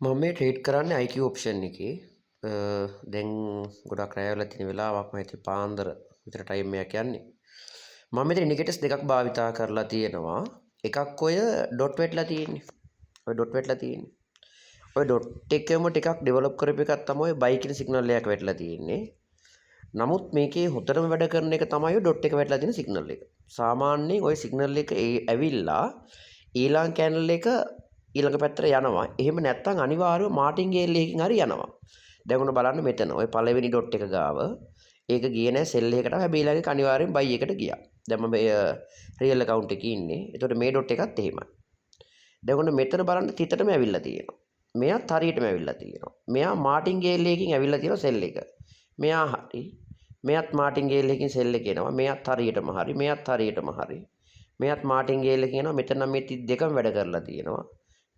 මම මේ ට්‍රේඩ් කරන්නේ IQ ඔප්ෂන් එකේ. දැන් ගොඩක් රැය වෙලා තියෙන වෙලාවක් මම හිතේ පාන්දර විතර ටයිම් එකක් යන්නේ. මම මෙතන ඉන්ඩිකේටර්ස් දෙකක් භාවිතා කරලා තියෙනවා. එකක් ඔය ඩොට් වැටලා තියෙන්නේ. ඔය ඩොට් වැටලා තියෙන්නේ. ඔය ඩොට් එකේම ටිකක් ඩෙවලොප් කරපු එකක් තමයි බයි කියන සිග්නල් එකක් වැටලා තියෙන්නේ. නමුත් මේකේ හොතරම වැඩ කරන එක තමයි ඩොට් එක වැටලා තියෙන සිග්නල් එක. සාමාන්‍යයෙන් ওই සිග්නල් එක ඇවිල්ලා ඊළඟ කැන්ඩල් එක ඊළඟ පැත්තට යනවා. එහෙම නැත්නම් අනිවාර්යයෙන්ම මාටින්ගේල් එකකින් හරි යනවා. දැන් ඔන්න බලන්න මෙතන ওই පළවෙනි ඩොට් එක ගාව ඒක ගියේ නැහැ සෙල් එකකට. හැබැයි ඊළඟ අනිවාර්යෙන් බයි එකට ගියා. දැන් මම රියල් account එකේ ඉන්නේ. එතකොට මේ ඩොට් එකත් එහෙමයි. දැන් ඔන්න මෙතන බලන්න තිතටම ඇවිල්ලා තියෙනවා. මෙයාත් හරියටම ඇවිල්ලා තියෙනවා. මෙයා මාටින්ගේල් එකකින් ඇවිල්ලා තියෙනවා සෙල් එක. මෙයා හරි. මෙයාත් මාටින්ගේල් එකකින් සෙල් එක එනවා. මෙයාත් හරියටම හරි. මෙයාත් හරියටම හරි. මෙයාත් මාටින්ගේල් එකකින් එනවා. මෙතන නම් මේ 32ම වැඩ කරලා තියෙනවා.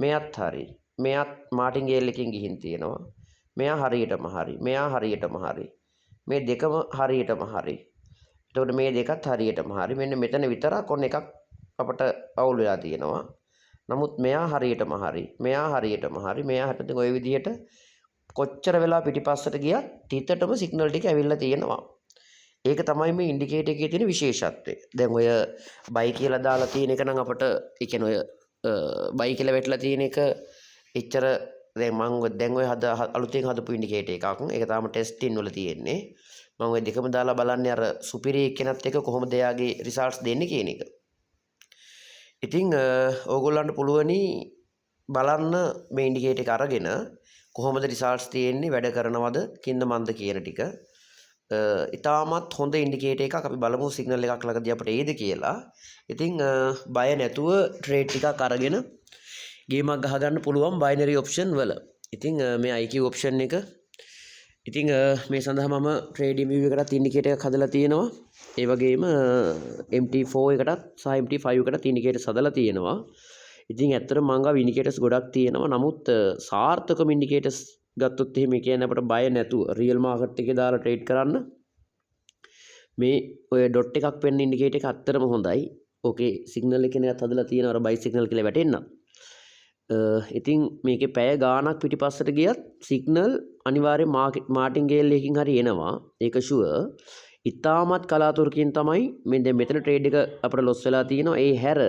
මෙයාත් හරි. මෙයාත් මාටින්ගේල් එකකින් ගිහින් තියෙනවා. මෙයා හරියටම හරි. මෙයා හරියටම හරි. මේ දෙකම හරියටම හරි. එතකොට මේ දෙකත් හරියටම හරි. මෙන්න මෙතන විතරක් ඔන්න එකක් අපට අවුල් වෙලා තියෙනවා. නමුත් මෙයා හරියටම හරි. මෙයා හරියටම හරි. මෙයා හිටින් ওই විදිහට කොච්චර වෙලා පිටිපස්සට ගියත් තිතටම සිග්නල් ටික ඇවිල්ලා තියෙනවා. ඒක තමයි මේ ඉන්ඩිකේටර් එකේ තියෙන විශේෂත්වය. දැන් ඔය බයි කියලා දාලා තියෙන එක නම් අපට ඒ කියන්නේ ඔය බයි කියලා වැටලා තියෙන එක එච්චර දැන් මම දැන් ඔය අලුතෙන් හදපු ඉන්ඩිකේටර් එකක්. ඒක තාම ටෙස්ටින් වල තියෙන්නේ. මම ඔය දෙකම දාලා බලන්නේ අර සුපිරි කෙනත් එක කොහොමද එයාගේ රිසල්ට්ස් දෙන්නේ කියන එක. ඉතින් ඕගොල්ලන්ට පුළුවනි බලන්න මේ ඉන්ඩිකේටර් එක අරගෙන කොහොමද රිසල්ට්ස් තියෙන්නේ වැඩ කරනවද කින්ද මන්ද කියන ටික. ඉතාමත් හොඳ ඉන්ඩිකේටර් එකක්. අපි බලමු සිග්නල් එකක් ළඟදී අපිට එයිද කියලා. ඉතින් බය නැතුව ට්‍රේඩ් ටිකක් අරගෙන ගේමක් ගහගන්න පුළුවන් බයිනරි ඔප්ෂන් වල. ඉතින් මේ IQ ඔප්ෂන් එක ඉතින් මේ සඳහා මම ට්‍රේඩින් view එකටත් ඉන්ඩිකේටර් එකක් හදලා තියෙනවා. ඒ වගේම MT4 එකටත් සහ MT5 එකටත් ඉන්ඩිකේටර්ස් හදලා තියෙනවා. ඉතින් ඇත්තටම මම ගාව ඉන්ඩිකේටර්ස් ගොඩක් තියෙනවා. නමුත් සාර්ථකම ඉන්ඩිකේටර්ස් ගත්තොත් එහෙම කියන්නේ අපිට බය නැතුව රියල් මාකට් එකේ දාලා ට්‍රේඩ් කරන්න මේ ඔය ඩොට් එකක් වෙන්න ඉන්ඩිකේටර් එක ඇත්තටම හොඳයි. ඕකේ සිග්නල් එකේ නේත් හදලා තියෙනවා අර බයි සිග්නල් කියලා වැටෙන්න. ඉතින් මේකේ පැය ගාණක් පිටිපස්සට ගියත් සිග්නල් අනිවාර්යෙන් මාටින්ගේල් එකකින් හරි එනවා. ඒක ෂුවර්. ඉතාමත් කලාතුරකින් තමයි මේ දැන් මෙතන ට්‍රේඩ් එක අපිට ලොස් වෙලා තියෙනවා. ඒ හැර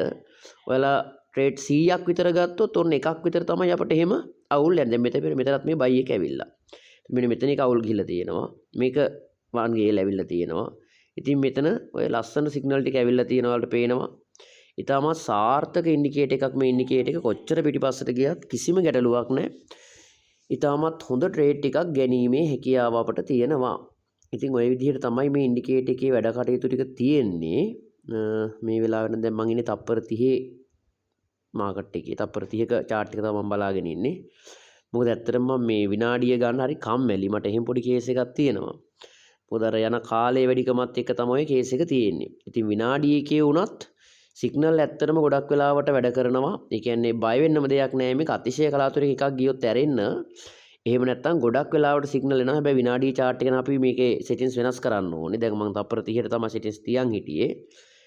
ඔයාලා ට්‍රේඩ් 100ක් විතර ගත්තොත් ඔන්න එකක් විතර තමයි අපිට එහෙම අවුල් යන්නේ. දැන් මෙතනත් මේ බයි එක ඇවිල්ලා. මෙන්න මෙතන එක අවුල් ගිහිල්ලා තියෙනවා. මේක වන් ගේල් ඇවිල්ලා තියෙනවා. ඉතින් මෙතන ඔය ලස්සන සිග්නල් ටික ඇවිල්ලා තියෙනවා වලට පේනවා. ඉතාමත් සාර්ථක ඉන්ඩිකේටර් එකක් මේ ඉන්ඩිකේටර් එක කොච්චර පිටිපස්සට ගියත් කිසිම ගැටලුවක් නැහැ. ඉතාමත් හොඳ ට්‍රේඩ් ටිකක් ගැනීමේ හැකියාව අපට තියෙනවා. ඉතින් ওই විදිහට තමයි මේ ඉන්ඩිකේටර් එකේ වැඩ කටයුතු ටික තියෙන්නේ. මේ වෙලාවට දැන් මම ඉන්නේ තප්පර 30 මාකට් එකේ. තප්පර 30ක chart එක තමයි මම බලාගෙන ඉන්නේ. මොකද ඇත්තටම මම මේ විනාඩිය ගන්න හරි කම්මැලි. මට එහෙම පොඩි කේස් එකක් තියෙනවා. මොකද අර යන කාලයේ වැඩිකමත් එක්ක තමයි කේස් එක තියෙන්නේ. ඉතින් විනාඩි එකේ වුණත් සිග්නල් ඇත්තටම ගොඩක් වෙලාවට වැඩ කරනවා. ඒ කියන්නේ බය වෙන්නම දෙයක් නෑ මේක අතිශය කලාතුරකින් එකක් ගියොත් ඇරෙන්න. එහෙම නැත්නම් ගොඩක් වෙලාවට සිග්නල් එනවා. හැබැයි විනාඩි chart එක අපි මේකේ settings වෙනස් කරන්න ඕනේ. දැන් මම තප්පර 30ට තමයි settings තියන් හිටියේ.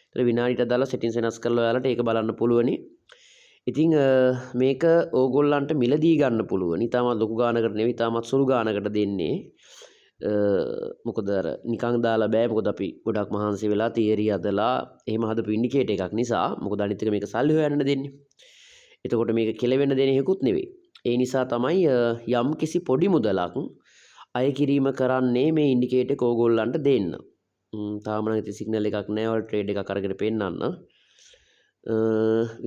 ඒතර විනාඩියට දාලා settings වෙනස් කරලා ඔයාලට ඒක බලන්න පුළුවනි. ඉතින් මේක ඕගොල්ලන්ට මිලදී ගන්න පුළුවන්. ඊටමත් ලොකු ගානකට නෙවෙයි ඊටමත් සුළු ගානකට දෙන්නේ. මොකද අර නිකන් දාලා බෑ. මොකද අපි ගොඩක් මහන්සි වෙලා තියරි හදලා එහෙම හදපු ඉන්ඩිකේටර් එකක් නිසා. මොකද අනිත් එක මේක සල්ලි හොයන්න දෙන්නේ. එතකොට මේක කෙලවෙන්න දෙන එකකුත් නෙවෙයි. ඒ නිසා තමයි යම් කිසි පොඩි මුදලක් අය කිරීම කරන්නේ මේ ඉන්ඩිකේටර් එක ඕගොල්ලන්ට දෙන්න. තාම නම් ඉතින් සිග්නල් එකක් නැහැ. ඔයාලා ට්‍රේඩ් එකක් අරගෙන පෙන්නන්න.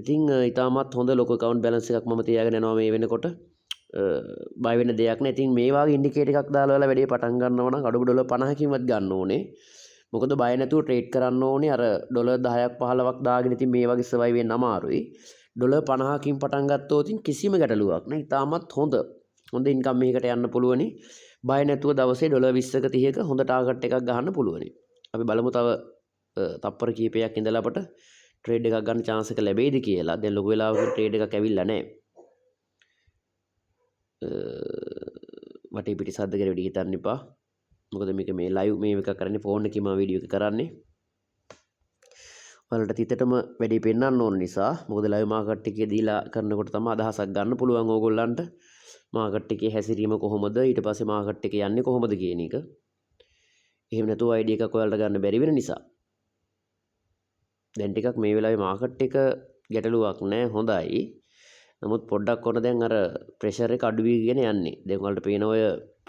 ඉතින් ඊටමත් හොඳ ලොකු account balance එකක් මම තියාගෙන යනවා මේ වෙනකොට. බය වෙන්න දෙයක් නැහැ. ඉතින් මේ වගේ ඉන්ඩිකේටර් එකක් දාලා ඔයාලා වැඩේ පටන් ගන්නවා නම් අඩු ඩොලර් 50කින්වත් ගන්න ඕනේ. මොකද බය නැතුව ට්‍රේඩ් කරන්න ඕනේ. අර ඩොලර් 10ක් 15ක් දාගෙන ඉතින් මේ වගේ සර්වයිව් වෙන්න අමාරුයි. ඩොලර් 50කින් පටන් ගත්තොත් ඉතින් කිසිම ගැටලුවක් නැහැ. ඊටමත් හොඳ ඉන්කම් එකකට යන්න පුළුවනි. බය නැතුව දවසේ ඩොලර් 20ක 30ක හොඳ ටාගට් එකක් ගන්න පුළුවනි. අපි බලමු තව තප්පර කීපයක් ඉඳලා අපට ට්‍රේඩ් එකක් ගන්න chance එක ලැබෙයිද කියලා. දැන් ලොකු වෙලාවකට ට්‍රේඩ් එකක් ඇවිල්ලා නැහැ. වටේ පිටි සද්ද කර වෙඩි හිතන්න එපා. මොකද මේක මේ ලයිව් මේ එක කරන්නේ ෆෝන් එකකින් මම වීඩියෝ එක කරන්නේ. ඔයාලට තිතටම වැඩි පෙන්වන්න ඕන නිසා. මොකද ලයිව් මාකට් එකේ දීලා කරනකොට තමයි අදහසක් ගන්න පුළුවන් ඕගොල්ලන්ට. මාකට් එකේ හැසිරීම කොහොමද, ඊට පස්සේ මාකට් එක යන්නේ කොහොමද කියන එක. එහෙම නැතුව අයිඩියා එකක් ඔයාලට ගන්න බැරි වෙන නිසා දැන් ටිකක් මේ වෙලාවේ මාකට් එක ගැටලුවක් නෑ, හොඳයි. නමුත් පොඩ්ඩක් ඔන්න දැන් අර ප්‍රෙෂර් එක අඩු වීගෙන යන්නේ. දැන් ඔයාලට පේන ඔය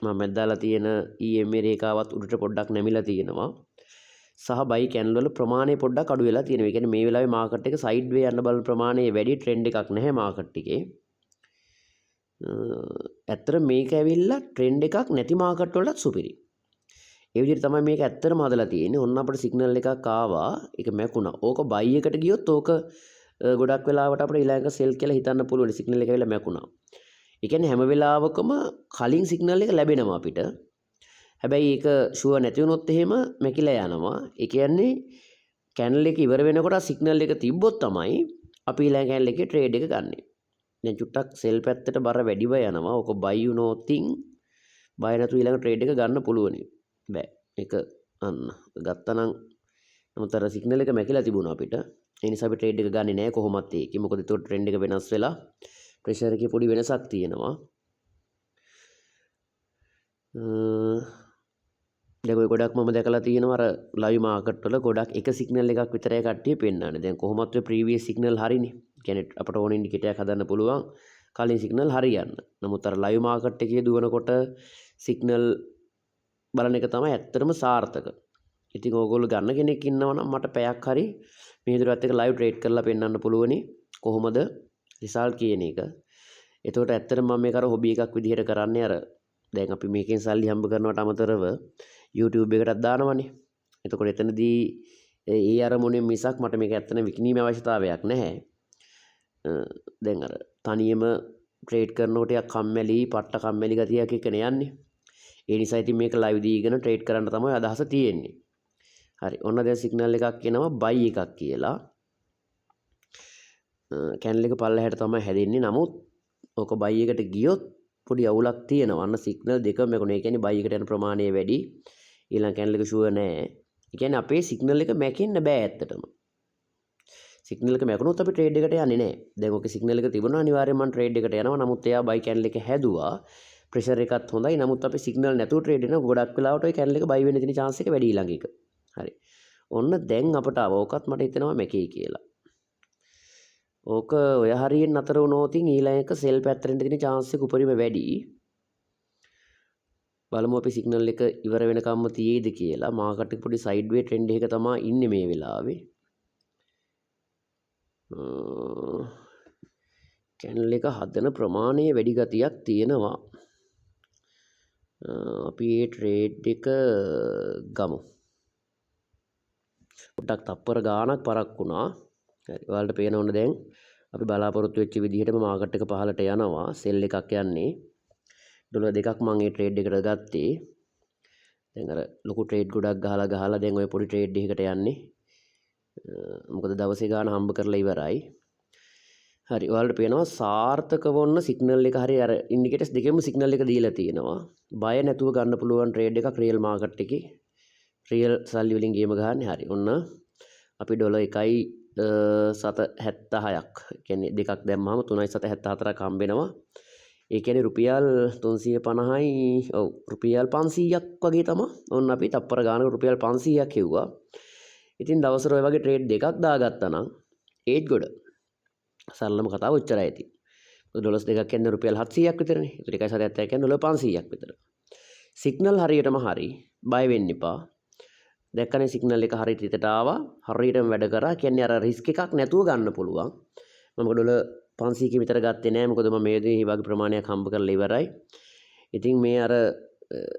මම මැද දාලා තියෙන EMA රේඛාවත් උඩට පොඩ්ඩක් නැමිලා තියෙනවා. සහ බයි කැන්ඩල් වල ප්‍රමාණය පොඩ්ඩක් අඩු වෙලා තියෙනවා. ඒ කියන්නේ මේ වෙලාවේ මාකට් එක සයිඩ් වේ යන්න බලන ප්‍රමාණය වැඩි, ට්‍රෙන්ඩ් එකක් නැහැ මාකට් එකේ. ඇත්තට මේක ඇවිල්ලා ට්‍රෙන්ඩ් එකක් නැති මාකට් වලටත් සුපිරි. ඒ විදිහට තමයි මේක ඇත්තටම හදලා තියෙන්නේ. ඔන්න අපිට සිග්නල් එකක් ආවා. ඒක මැකුණා. ඕක බයි එකට ගියොත් ඕක ගොඩක් වෙලාවට අපිට ඊළඟ සෙල් කියලා හිතන්න පුළුවන්. සිග්නල් එක ඇවිල්ලා මැකුණා. ඒ කියන්නේ හැම වෙලාවකම කලින් සිග්නල් එක ලැබෙනවා අපිට. හැබැයි ඒක ෂුවර් නැති වුණොත් එහෙම මැකිලා යනවා. ඒ කියන්නේ කැන්ඩල් එක ඉවර වෙනකොට සිග්නල් එක තිබ්බොත් තමයි අපි ඊළඟ කැන්ඩල් එකේ ට්‍රේඩ් එක ගන්නෙ. දැන් චුට්ටක් සෙල් පැත්තට බර වැඩිව යනවා. ඕක බයි වුණොත්ින් බය නැතුව ඊළඟ ට්‍රේඩ් එක ගන්න පුළුවනි. බෑ. ඒක අන්න ගත්තනම් නමුත් අර සිග්නල් එක මැකිලා තිබුණා අපිට. ඒ නිසා අපි ට්‍රේඩ් එක ගන්නෙ නෑ කොහොමත් ඒකේ. මොකද ඒක ට්‍රෙන්ඩ් එක වෙනස් වෙලා ප්‍රෙෂර් එකේ පොඩි වෙනසක් තියෙනවා. දැන් ඔය ගොඩක් මම දැකලා තියෙනවා අර ලයිව් මාකට් වල ගොඩක් එක සිග්නල් එකක් විතරයි කට්ටිය පෙන්නන්නේ. දැන් කොහොමත් ඔය ප්‍රීවියස් සිග්නල් හරිනේ. කියන්නේ අපට ඕන ඉන්ඩිකේටර් එකක් හදන්න පුළුවන් කලින් සිග්නල් හරියන්න. නමුත් අර ලයිව් මාකට් එකේ දුවනකොට සිග්නල් බලන එක තමයි ඇත්තටම සාර්ථක. ඉතින් ඕගොල්ලෝ ගන්න කෙනෙක් ඉන්නවා නම් මට පැයක් හරි මේ විදිහට එක ලයිව් ට්‍රේඩ් කරලා පෙන්නන්න පුළුවනි කොහොමද රිසල්ට් කියන එක. එතකොට ඇත්තටම මම මේක අර හොබි එකක් විදිහට කරන්නේ අර දැන් අපි මේකෙන් සල්ලි හම්බ කරනවට අමතරව YouTube එකටත් දානවනේ. එතකොට එතනදී ඒ අරමුණෙන් මිසක් මට මේක ඇත්තටම විකිණීමේ අවශ්‍යතාවයක් නැහැ. දැන් අර තනියම ට්‍රේඩ් කරනකොට යක් කම්මැලි, පට්ට කම්මැලි ගතියක් එක්කනේ යන්නේ. ඒ නිසා ඉතින් මේක ලයිව් දීගෙන ට්‍රේඩ් කරන්න තමයි අදහස තියෙන්නේ. හරි. ඔන්න දැන් සිග්නල් එකක් එනවා බයි එකක් කියලා. කැන්ඩල් එක පල්ලෙහාට තමයි හැදෙන්නේ. නමුත් ඕක බයි එකට ගියොත් පොඩි අවුලක් තියෙනවා. අන්න සිග්නල් දෙකම මේකුනේ. ඒ කියන්නේ බයි එකට යන ප්‍රමාණය වැඩි. ඊළඟ කැන්ඩල් එක ෂුවර් නෑ. ඒ කියන්නේ අපේ සිග්නල් එක මැකෙන්න බෑ ඇත්තටම. සිග්නල් එක මැකුණොත් අපි ට්‍රේඩ් එකට යන්නේ නෑ. දැන් ඔකේ සිග්නල් එක තිබුණා අනිවාර්යයෙන් මම ට්‍රේඩ් එකට යනවා. නමුත් එයා බයි කැන්ඩල් එක හැදුවා. ප්‍රෙෂර් එකත් හොඳයි. නමුත් අපි සිග්නල් නැතුව ට්‍රේඩ් කරන ගොඩක් වෙලාවට ওই කැන්ඩල් එක බයි වෙන්න තියෙන chance එක වැඩි ඊළඟ එක. හරි. ඔන්න දැන් අපට ඕකත් මට හිතෙනවා මැකේ කියලා. ඕක ඔය හරියෙන් නතර වුණොත් ඊළඟ එක සෙල් පැත්තට තියෙන chance එක උපරිම වැඩි. බලමු අපි සිග්නල් එක ඉවර වෙනකම්ම තියේද කියලා. මාකට් එක පොඩි සයිඩ් වේ ට්‍රෙන්ඩ් එකක තමයි ඉන්නේ මේ වෙලාවේ. කැන්ඩල් එක හදන ප්‍රමාණය වැඩි ගතියක් තියෙනවා. අපි මේ ට්‍රේඩ් එක ගමු. පොඩ්ඩක් තප්පර ගාණක් පරක් වුණා. හරි. ඔයාලට පේන ඕන දැන් අපි බලාපොරොත්තු වෙච්ච විදිහටම මාකට් එක පහළට යනවා. සෙල් එකක් යන්නේ. ඩොලර් දෙකක් මම මේ ට්‍රේඩ් එකට ගත්තේ. දැන් අර ලොකු ට්‍රේඩ් ගොඩක් ගහලා දැන් ඔය පොඩි ට්‍රේඩ් එකකට යන්නේ. මොකද දවසේ ගාන හම්බ කරලා ඉවරයි. හරි. ඔයාලට පේනවා සාර්ථක වොන්න සිග්නල් එක හරි අර ඉන්ඩිකේටර්ස් දෙකෙම සිග්නල් එක දීලා තියෙනවා. බය නැතුව ගන්න පුළුවන් ට්‍රේඩ් එකක් රියල් මාකට් එකේ. රියල් සල්ලි වලින් ගේම ගහන්නේ. හරි. ඔන්න අපි ඩොලර් 1.76ක් කියන්නේ දෙකක් දැම්මම 3.74ක් හම්බ වෙනවා. ඒ කියන්නේ රුපියල් 350යි ඔව් රුපියල් 500ක් වගේ තමයි. ඔන්න අපි තප්පර ගානක රුපියල් 500ක් හෙව්වා. ඉතින් දවසට ඔය වගේ ට්‍රේඩ් දෙකක් දාගත්තා නම් ඒත් ගොඩ. සරලම කතාව ඔච්චරයි ඇති. ඩොලර්ස් දෙකක් කියන්නේ රුපියල් 700ක් විතරනේ. ඒත් 1.70ක් කියන්නේ ඩොලර් 500ක් විතර. සිග්නල් හරියටම හරි. බය වෙන්න එපා. දැක්කනේ සිග්නල් එක හරියට හිතට ආවා. හරියටම වැඩ කරා. කියන්නේ අර රිස්ක් එකක් නැතුව ගන්න පුළුවන්. මම ඩොලර් 500ක විතර ගත්තේ නෑ. මොකද මම මේ වගේ ප්‍රමාණයක් හම්බ කරලා ඉවරයි. ඉතින් මේ අර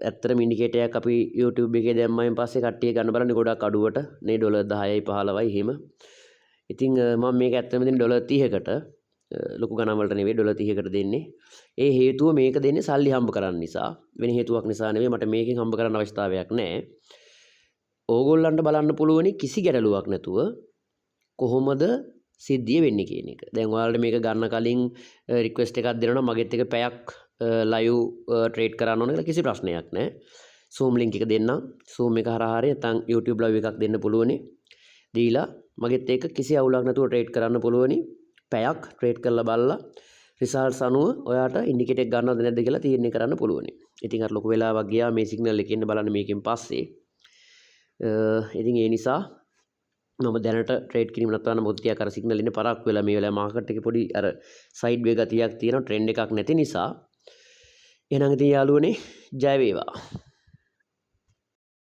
ඇත්තටම ඉන්ඩිකේටර් එකක් අපි YouTube එකේ දැම්මයින් පස්සේ කට්ටිය ගන්න බලන්නේ ගොඩක් අඩුවට. නේ ඩොලර් 10යි 15යි එහෙම. ඉතින් මම මේක ඇත්තටම දෙන්නේ ඩොලර් 30කට. ලොකු ගණන් වලට නෙවෙයි ඩොලර් 30කට දෙන්නේ. ඒ හේතුව මේක දෙන්නේ සල්ලි හම්බ කරන්න නිසා. වෙන හේතුවක් නිසා නෙවෙයි. මට මේකෙන් හම්බ කරන්න අවශ්‍යතාවයක් නෑ. ඕගොල්ලන්ට බලන්න පුළුවනි කිසි ගැටලුවක් නැතුව කොහොමද සිද්ධිය වෙන්නේ කියන එක. දැන් ඔයාලට මේක ගන්න කලින් රික්වෙස්ට් එකක් දෙනවා මගෙත් එක පැයක් ලයිව් ට්‍රේඩ් කරන්න ඕන කියලා කිසි ප්‍රශ්නයක් නැහැ. Zoom link එක දෙන්නම්. Zoom එක හරහා හරි නැත්නම් YouTube live එකක් දෙන්න පුළුවනි. දීලා මගෙත් එක කිසි අවුලක් නැතුව ට්‍රේඩ් කරන්න පුළුවනි. පැයක් ට්‍රේඩ් කරලා බලලා රිසල්ට්ස් අනුව ඔයාට ඉන්ඩිකේටර් එක ගන්නවද නැද්ද කියලා තීරණය කරන්න පුළුවන්. ඉතින් අර ලොකු වෙලාවක් ගියා මේ සිග්නල් එකේ ඉන්න බලන්න මේකෙන් පස්සේ. ඉතින් ඒ නිසා මම දැනට ට්‍රේඩ් කිරීම නවත්තන්න මොකද ටිකක් අර සිග්නල් ඉන්නේ පරක්කු වෙලා මේ වෙලාවේ මාකට් එකේ පොඩි අර සයිඩ් වේ ගතියක් තියෙනවා ට්‍රෙන්ඩ් එකක් නැති නිසා. එහෙනම් ඉතින් යාළුවනේ ජය වේවා.